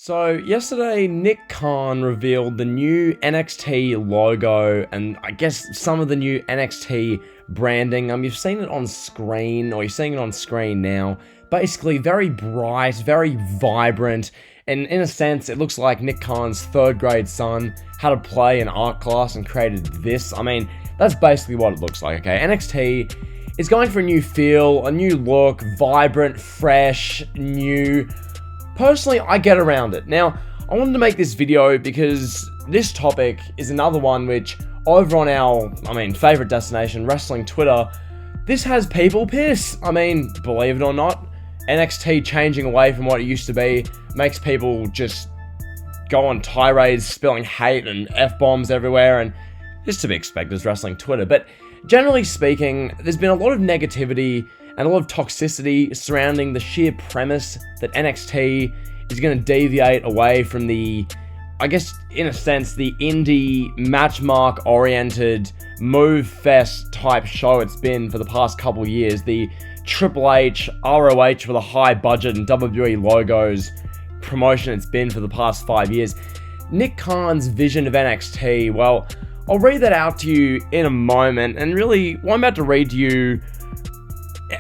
So yesterday, Nick Khan revealed the new NXT logo and I guess some of the new NXT branding. You've seen it on screen, or you're seeing it on screen now. Basically, very bright, very vibrant, and in a sense, it looks like Nick Khan's third grade son had to play an art class and created this. That's basically what it looks like, okay? NXT is going for a new feel, a new look, vibrant, fresh, new. Personally, I get around it. Now, I wanted to make this video because this topic is another one which, over on our, favorite destination, wrestling Twitter, this has people pissed. Believe it or not, NXT changing away from what it used to be makes people just go on tirades, spilling hate and F-bombs everywhere, and it's to be expected as wrestling Twitter. But generally speaking, there's been a lot of negativity and a lot of toxicity surrounding the sheer premise that NXT is going to deviate away from the, I guess, in a sense, the indie, matchmark-oriented, move-fest type show it's been for the past couple years. The Triple H, ROH with a high budget and WWE logos promotion it's been for the past 5 years. Nick Khan's vision of NXT, well, I'll read that out to you in a moment, and really, what I'm about to read to you,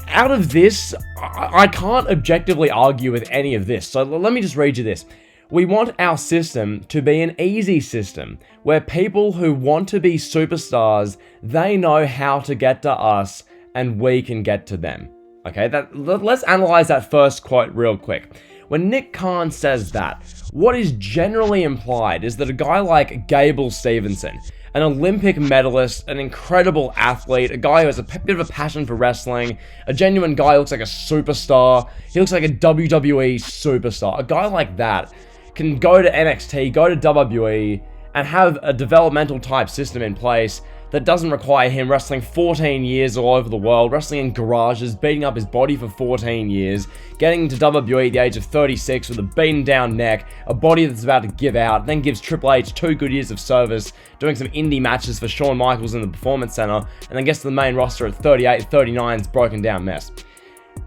out of this, I can't objectively argue with any of this. So let me just read you this. We want our system to be an easy system where people who want to be superstars, they know how to get to us and we can get to them. Okay, let's analyze that first quote real quick. When Nick Khan says that, what is generally implied is that a guy like Gable Stevenson, an Olympic medalist, an incredible athlete, a guy who has a bit of a passion for wrestling, a genuine guy who looks like a superstar, he looks like a WWE superstar, a guy like that can go to NXT, go to WWE, and have a developmental type system in place that doesn't require him wrestling 14 years all over the world, wrestling in garages, beating up his body for 14 years, getting to WWE at the age of 36 with a beaten down neck, a body that's about to give out, then gives Triple H 2 good years of service, doing some indie matches for Shawn Michaels in the Performance Center, and then gets to the main roster at 38, 39's broken down mess.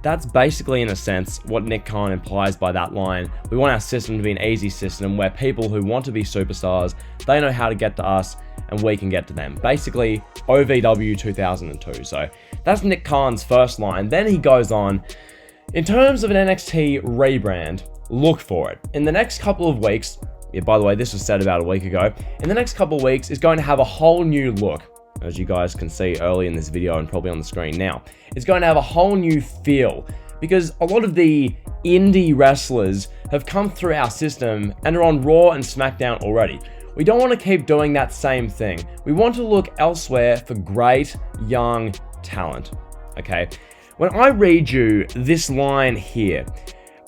That's basically, in a sense, what Nick Khan implies by that line. We want our system to be an easy system where people who want to be superstars, they know how to get to us and we can get to them. Basically, OVW 2002. So that's Nick Khan's first line. Then he goes on, in terms of an NXT rebrand, look for it. In the next couple of weeks, by the way, this was said about a week ago, in the next couple of weeks, it's going to have a whole new look. As you guys can see early in this video and probably on the screen now. It's going to have a whole new feel because a lot of the indie wrestlers have come through our system and are on Raw and SmackDown already. We don't want to keep doing that same thing. We want to look elsewhere for great young talent. Okay? When I read you this line here,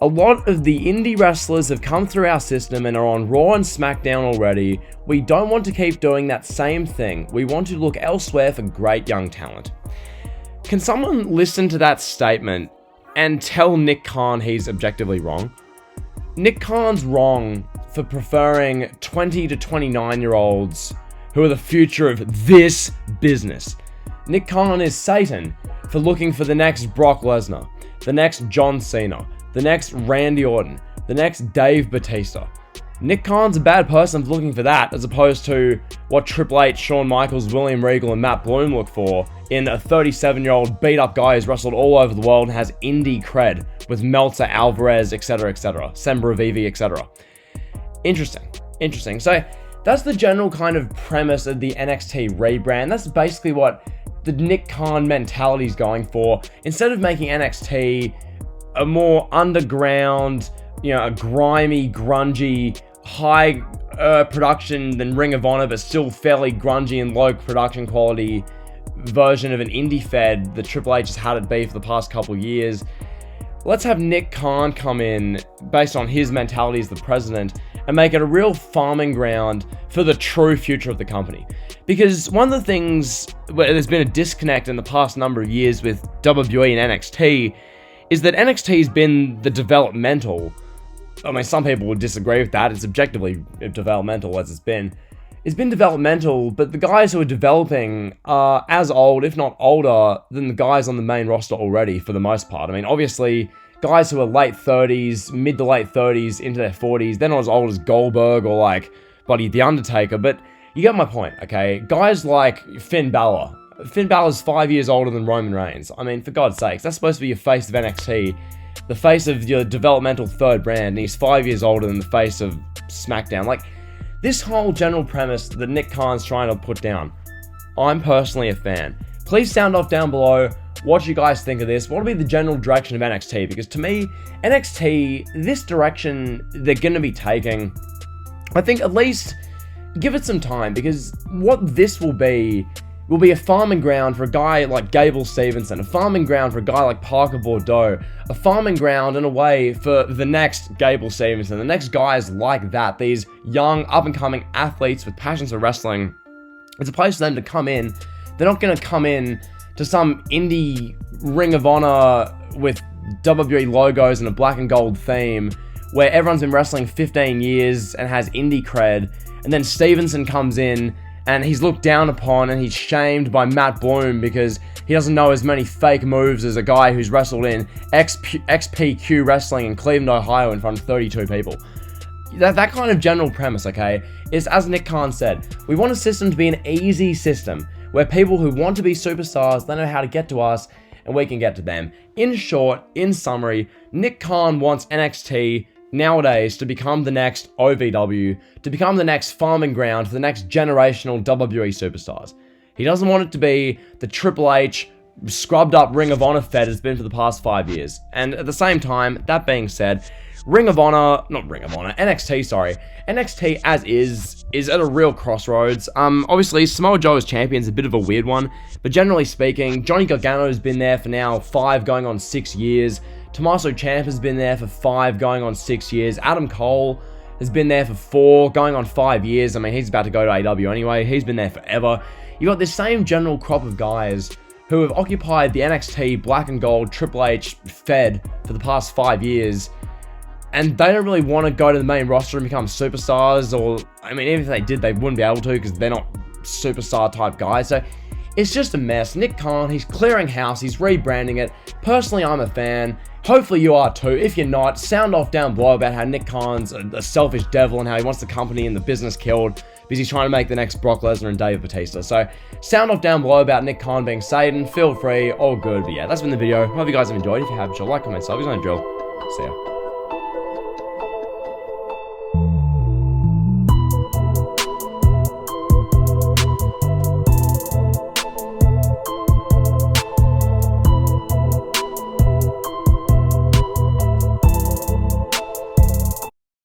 a lot of the indie wrestlers have come through our system and are on Raw and SmackDown already. We don't want to keep doing that same thing. We want to look elsewhere for great young talent. Can someone listen to that statement and tell Nick Khan he's objectively wrong? Nick Khan's wrong for preferring 20 to 29-year-olds who are the future of this business. Nick Khan is Satan for looking for the next Brock Lesnar, the next John Cena, the next Randy Orton, the next Dave Bautista. Nick Khan's a bad person for looking for that, as opposed to what Triple H, Shawn Michaels, William Regal, and Matt Bloom look for in a 37-year-old beat-up guy who's wrestled all over the world and has indie cred with Meltzer, Alvarez, etc., Sembravivi, etc. Interesting. So that's the general kind of premise of the NXT rebrand. That's basically what the Nick Khan mentality is going for. Instead of making NXT a more underground, a grimy, grungy, high production than Ring of Honor, but still fairly grungy and low production quality version of an indie fed that Triple H has had it be for the past couple years. Let's have Nick Khan come in, based on his mentality as the president, and make it a real farming ground for the true future of the company. Because one of the things where there's been a disconnect in the past number of years with WWE and NXT is that NXT has been the developmental. Some people would disagree with that. It's objectively developmental as it's been. It's been developmental, but the guys who are developing are as old, if not older, than the guys on the main roster already, for the most part. Obviously, guys who are late 30s, mid to late 30s, into their 40s. They're not as old as Goldberg or like bloody The Undertaker, but you get my point, okay? Guys like Finn Balor. Finn Balor's 5 years older than Roman Reigns. I mean, for God's sakes, that's supposed to be your face of NXT, the face of your developmental third brand, and he's 5 years older than the face of SmackDown. Like, this whole general premise that Nick Khan's trying to put down, I'm personally a fan. Please sound off down below what you guys think of this. What will be the general direction of NXT? Because to me, NXT, this direction they're going to be taking, I think at least give it some time, because what this will be a farming ground for a guy like Gable Stevenson, a farming ground for a guy like Parker Bordeaux, a farming ground in a way for the next Gable Stevenson, the next guys like that, these young, up-and-coming athletes with passions for wrestling. It's a place for them to come in. They're not going to come in to some indie Ring of Honor with WWE logos and a black and gold theme, where everyone's been wrestling 15 years and has indie cred, and then Stevenson comes in and he's looked down upon and he's shamed by Matt Bloom because he doesn't know as many fake moves as a guy who's wrestled in XPQ wrestling in Cleveland, Ohio in front of 32 people. That kind of general premise, okay, is, as Nick Khan said, we want a system to be an easy system where people who want to be superstars, they know how to get to us and we can get to them. In short, in summary, Nick Khan wants NXT nowadays to become the next OVW, to become the next farming ground for the next generational WWE superstars. He doesn't want it to be the Triple H scrubbed up Ring of Honor fed it's been for the past 5 years. And at the same time, that being said, NXT as is at a real crossroads. Obviously, Samoa Joe as champion is a bit of a weird one, but generally speaking, Johnny Gargano's been there for now 5 going on 6 years. Tommaso Ciampa has been there for 5 going on 6 years. Adam Cole has been there for 4 going on 5 years. I mean, he's about to go to AEW anyway. He's been there forever. You got this same general crop of guys who have occupied the NXT black and gold Triple H fed for the past 5 years, and they don't really want to go to the main roster and become superstars, or, I mean, even if they did, they wouldn't be able to because they're not superstar type guys. So it's just a mess. Nick Khan, he's clearing house, he's rebranding it. Personally, I'm a fan. Hopefully you are too. If you're not, sound off down below about how Nick Khan's a selfish devil and how he wants the company and the business killed because he's trying to make the next Brock Lesnar and Dave Bautista. So sound off down below about Nick Khan being Satan. Feel free, all good. But yeah, that's been the video. Hope you guys have enjoyed. If you have, sure, like, comment, sub. You know the drill. See ya.